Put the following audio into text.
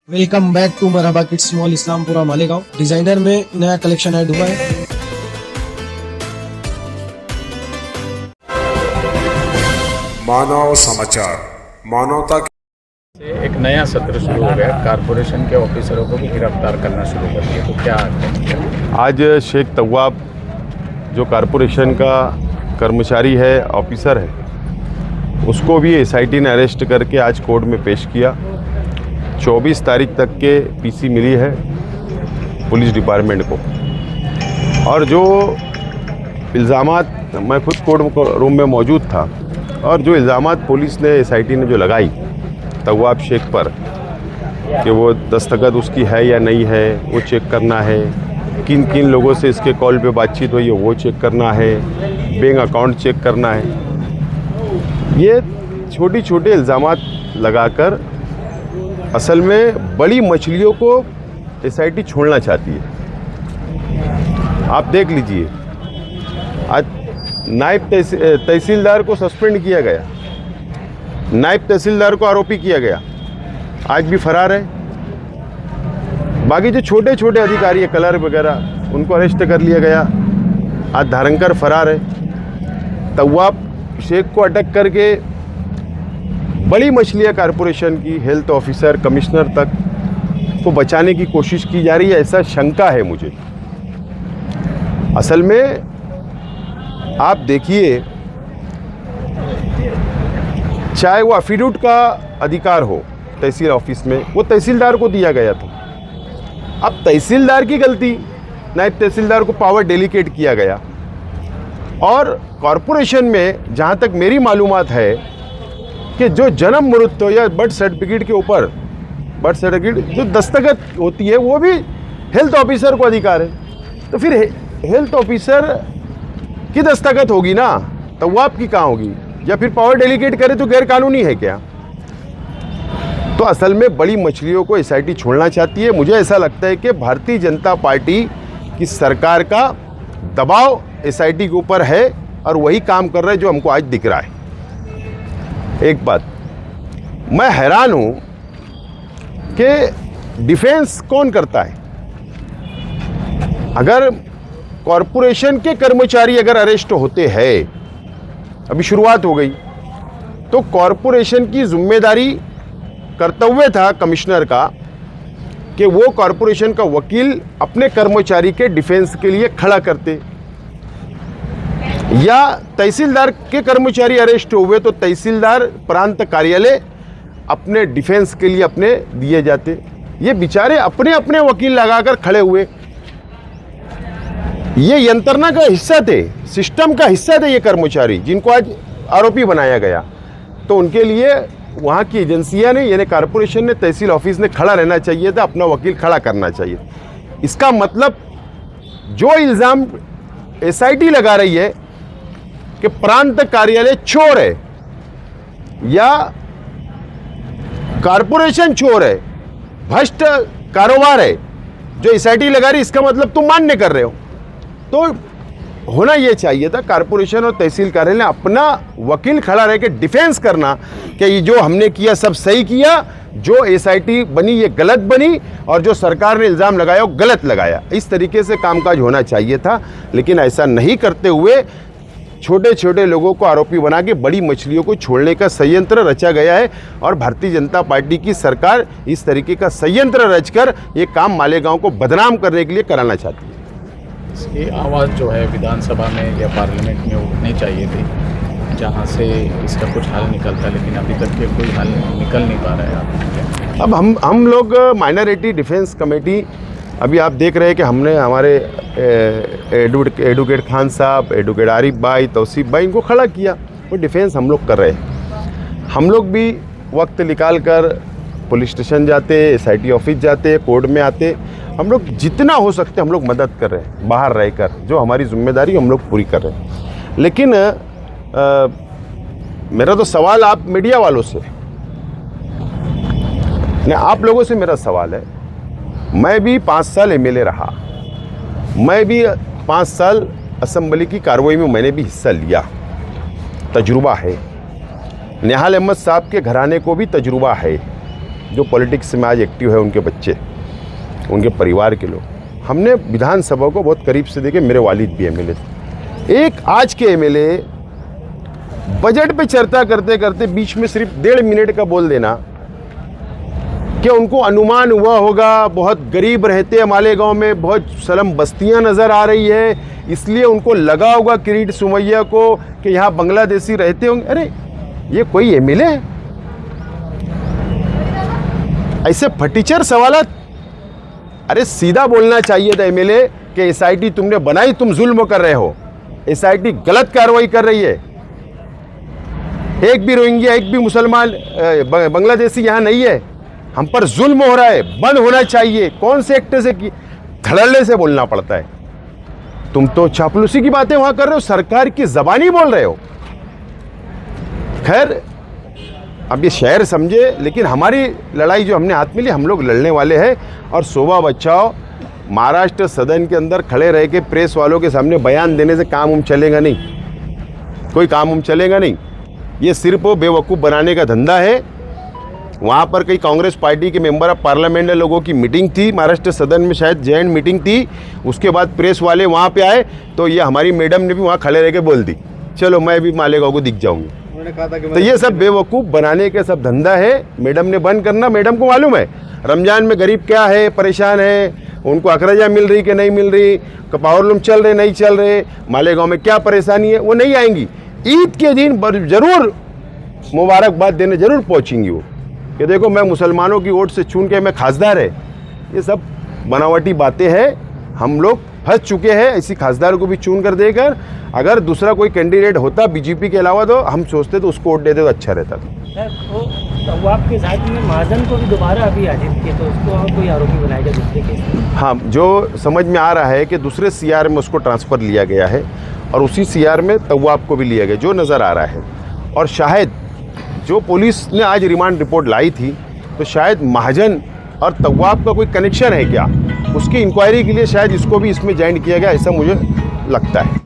Welcome back to Marhaba kids mall Islampura Malegaon. Designer में नया collection add हुआ है। मानव समाचार, मानवता से एक नया सत्र शुरू हो गया। कारपोरेशन के ऑफिसरों को भी गिरफ्तार करना शुरू कर दिया, तो क्या आज शेख तवाब जो कारपोरेशन का कर्मचारी है, ऑफिसर है, उसको भी एसआईटी ने अरेस्ट करके आज कोर्ट में पेश किया। 24 तारीख तक के पीसी मिली है पुलिस डिपार्टमेंट को। और जो इल्ज़ामात, मैं खुद कोर्ट रूम में मौजूद था, और जो इल्ज़ामात पुलिस ने एसआईटी ने जो लगाई तवाब शेख पर कि वो दस्तखत उसकी है या नहीं है वो चेक करना है, किन किन लोगों से इसके कॉल पे बातचीत हुई है वो चेक करना है, बैंक अकाउंट चेक करना है, ये छोटी छोटे इल्ज़ामात लगाकर असल में बड़ी मछलियों को एसआईटी छोड़ना चाहती है। आप देख लीजिए, आज नायब तहसीलदार को सस्पेंड किया गया, नायब तहसीलदार को आरोपी किया गया, आज भी फरार है। बाकी जो छोटे छोटे अधिकारी है, कलर वगैरह, उनको अरेस्ट कर लिया गया, आज धारंकर फरार है। तवाब शेख को अटक करके बड़ी मछलियाँ कारपोरेशन की हेल्थ ऑफिसर, कमिश्नर तक को बचाने की कोशिश की जा रही है, ऐसा शंका है मुझे। असल में आप देखिए, चाहे वो एफिडेविट का अधिकार हो तहसील ऑफिस में, वो तहसीलदार को दिया गया था। अब तहसीलदार की गलती, नायब तहसीलदार को पावर डेलीकेट किया गया। और कॉरपोरेशन में जहाँ तक मेरी मालूमात है कि जो जन्म मृत्यु या बर्थ सर्टिफिकेट के ऊपर, बर्थ सर्टिफिकेट जो दस्तखत होती है वो भी हेल्थ ऑफिसर को अधिकार है। तो फिर हेल्थ ऑफिसर की दस्तखत होगी ना, तवाब की कहाँ होगी? या फिर पावर डेलीकेट करे तो गैर कानूनी है क्या? तो असल में बड़ी मछलियों को एसआईटी छोड़ना चाहती है। मुझे ऐसा लगता है कि भारतीय जनता पार्टी की सरकार का दबाव एसआईटी के ऊपर है और वही काम कर रहा है जो हमको आज दिख रहा है। एक बात मैं हैरान हूं कि डिफेंस कौन करता है? अगर कॉरपोरेशन के कर्मचारी अगर अरेस्ट होते हैं, अभी शुरुआत हो गई, तो कॉरपोरेशन की जिम्मेदारी, कर्तव्य था कमिश्नर का कि वो कॉरपोरेशन का वकील अपने कर्मचारी के डिफेंस के लिए खड़ा करते। या तहसीलदार के कर्मचारी अरेस्ट हुए तो तहसीलदार प्रांत कार्यालय अपने डिफेंस के लिए अपने दिए जाते। ये बेचारे अपने अपने वकील लगाकर खड़े हुए, ये यंत्रणा का हिस्सा थे, सिस्टम का हिस्सा थे ये कर्मचारी, जिनको आज आरोपी बनाया गया। तो उनके लिए वहाँ की एजेंसियां ने, यानी कॉरपोरेशन ने, तहसील ऑफिस ने खड़ा रहना चाहिए था, अपना वकील खड़ा करना चाहिए। इसका मतलब जो इल्ज़ाम एसआईटी लगा रही है कि प्रांत कार्यालय चोर है या कॉरपोरेशन चोर है, भ्रष्ट कारोबार है, जो एसआईटी लगा रही, इसका मतलब तुम मान्य कर रहे हो। तो होना ये चाहिए था कॉरपोरेशन और तहसील कार्यालय ने अपना वकील खड़ा रह के डिफेंस करना कि ये जो हमने किया सब सही किया, जो एसआईटी बनी ये गलत बनी, और जो सरकार ने इल्ज़ाम लगाया वो गलत लगाया। इस तरीके से कामकाज होना चाहिए था, लेकिन ऐसा नहीं करते हुए छोटे छोटे लोगों को आरोपी बना के बड़ी मछलियों को छोड़ने का संयंत्र रचा गया है। और भारतीय जनता पार्टी की सरकार इस तरीके का संयंत्र रचकर ये काम मालेगांव को बदनाम करने के लिए कराना चाहती है। इसकी आवाज़ जो है विधानसभा में या पार्लियामेंट में उठनी चाहिए थी, जहाँ से इसका कुछ हल निकलता, लेकिन अभी तक ये कोई हल निकल नहीं पा रहा है। अब हम लोग माइनॉरिटी डिफेंस कमेटी, अभी आप देख रहे हैं कि हमने हमारे एडवोकेट खान साहब, एडवोकेट आरिफ भाई, तौसीफ भाई, इनको खड़ा किया, वो डिफेंस हम लोग कर रहे हैं। हम लोग भी वक्त निकाल कर पुलिस स्टेशन जाते, एसआईटी ऑफिस जाते, कोर्ट में आते, हम लोग जितना हो सकते हम लोग मदद कर रहे हैं, बाहर रहकर जो हमारी जिम्मेदारी हम लोग पूरी कर रहे हैं। लेकिन मेरा तो सवाल आप मीडिया वालों से नहीं, आप लोगों से मेरा सवाल है। मैं भी 5 साल एमएलए रहा, मैं भी 5 साल असेंबली की कार्रवाई में मैंने भी हिस्सा लिया, तजुर्बा है। निहाल अहमद साहब के घराने को भी तजुर्बा है। जो पॉलिटिक्स में आज एक्टिव है, उनके बच्चे, उनके परिवार के लोग, हमने विधानसभा को बहुत करीब से देखे। मेरे वालिद भी एमएलए थे। एक आज के एमएलए बजट पे चर्चा करते करते बीच में सिर्फ 1.5 मिनट का बोल देना कि उनको अनुमान हुआ होगा बहुत गरीब रहते हैं मालेगांव में, बहुत स्लम बस्तियां नज़र आ रही है, इसलिए उनको लगा होगा किरीट सोमैया को कि यहाँ बांग्लादेशी रहते होंगे। अरे ये कोई एमएलए है? ऐसे फटीचर सवालात। अरे सीधा बोलना चाहिए था एमएलए कि एसआईटी तुमने बनाई, तुम जुल्म कर रहे हो, एसआईटी गलत कार्रवाई कर रही है, एक भी रोहिंग्या, एक भी मुसलमान बांग्लादेशी यहाँ नहीं है, हम पर जुल्म हो रहा है, बंद होना चाहिए। कौन से एक्टर से धड़ल्ले से बोलना पड़ता है? तुम तो चापलूसी की बातें वहां कर रहे हो, सरकार की जबानी बोल रहे हो। खैर, अब ये शहर समझे, लेकिन हमारी लड़ाई जो हमने हाथ में ली, हम लोग लड़ने वाले हैं। और शोभा बचाओ, महाराष्ट्र सदन के अंदर खड़े रह के प्रेस वालों के सामने बयान देने से काम चलेगा नहीं, कोई काम चलेगा नहीं। ये सिर्फ बेवकूफ़ बनाने का धंधा है। वहाँ पर कई कांग्रेस पार्टी के मेंबर ऑफ पार्लियामेंट लोगों की मीटिंग थी महाराष्ट्र सदन में, शायद जॉइंट मीटिंग थी। उसके बाद प्रेस वाले वहाँ पे आए तो ये हमारी मैडम ने भी वहाँ खड़े रह के बोल दी, चलो मैं भी मालेगांव को दिख जाऊँगी। तो ये सब बेवकूफ़ बनाने के सब धंधा है। मैडम ने बंद करना। मैडम को मालूम है रमजान में गरीब क्या है, परेशान है, उनको अखराजा मिल रही कि नहीं मिल रही, पावर लूम चल रहे नहीं चल रहे, मालेगांव में क्या परेशानी है, वो नहीं आएंगी। ईद के दिन जरूर मुबारकबाद देने जरूर पहुँचेंगी वो कि देखो मैं मुसलमानों की वोट से चुन के मैं खासदार है। ये सब बनावटी बातें हैं। हम लोग फंस चुके हैं ऐसी खासदार को भी चुन कर देकर। अगर दूसरा कोई कैंडिडेट होता बीजेपी के अलावा तो हम सोचते तो उसको वोट देते तो अच्छा रहता था। वो आपके साथ में महाजन को भी दोबारा अभी आजित किए तो उसको कोई आरोपी बनाएगा दूसरे केस में? हाँ, जो समझ में आ रहा है कि दूसरे सीआर में उसको ट्रांसफ़र लिया गया है और उसी सीआर में तव्वाब को भी लिया गया, जो नज़र आ रहा है। और शायद जो पुलिस ने आज रिमांड रिपोर्ट लाई थी तो शायद महाजन और तव्वाब का कोई कनेक्शन है क्या, उसकी इंक्वायरी के लिए शायद इसको भी इसमें ज्वाइन किया गया, ऐसा मुझे लगता है।